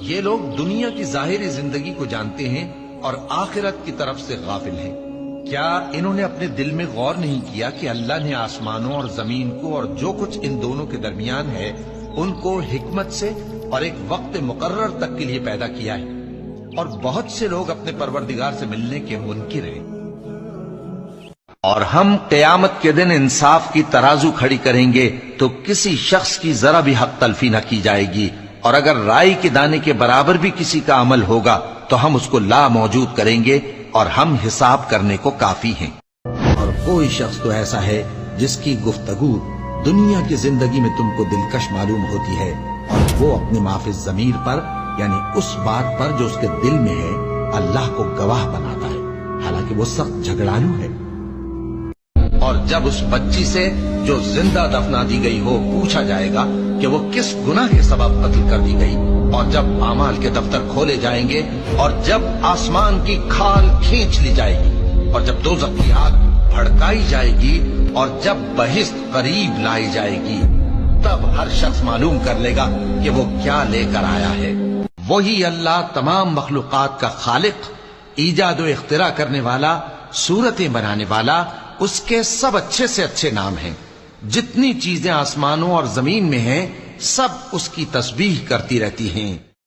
یہ لوگ دنیا کی ظاہری زندگی کو جانتے ہیں اور آخرت کی طرف سے غافل ہیں۔ کیا انہوں نے اپنے دل میں غور نہیں کیا کہ اللہ نے آسمانوں اور زمین کو اور جو کچھ ان دونوں کے درمیان ہے ان کو حکمت سے اور ایک وقت مقرر تک کے لیے پیدا کیا ہے، اور بہت سے لوگ اپنے پروردگار سے ملنے کے منکر ہیں۔ اور ہم قیامت کے دن انصاف کی ترازو کھڑی کریں گے تو کسی شخص کی ذرا بھی حق تلفی نہ کی جائے گی، اور اگر رائی کے دانے کے برابر بھی کسی کا عمل ہوگا تو ہم اس کو لا موجود کریں گے، اور ہم حساب کرنے کو کافی ہیں۔ اور کوئی شخص تو ایسا ہے جس کی گفتگو دنیا کی زندگی میں تم کو دلکش معلوم ہوتی ہے، اور وہ اپنے معافی ضمیر پر یعنی اس بات پر جو اس کے دل میں ہے اللہ کو گواہ بناتا ہے، حالانکہ وہ سخت جھگڑالو ہے۔ اور جب اس بچی سے جو زندہ دفنا دی گئی ہو پوچھا جائے گا کہ وہ کس گناہ کے سبب قتل کر دی گئی، اور جب اعمال کے دفتر کھولے جائیں گے، اور جب آسمان کی کھال کھینچ لی جائے گی، اور جب دوزخ کی آگ بھڑکائی جائے گی، اور جب بہشت قریب لائی جائے گی، تب ہر شخص معلوم کر لے گا کہ وہ کیا لے کر آیا ہے۔ وہی اللہ تمام مخلوقات کا خالق، ایجاد و اختراع کرنے والا، صورتیں بنانے والا، اس کے سب اچھے سے اچھے نام ہیں۔ جتنی چیزیں آسمانوں اور زمین میں ہیں سب اس کی تسبیح کرتی رہتی ہیں۔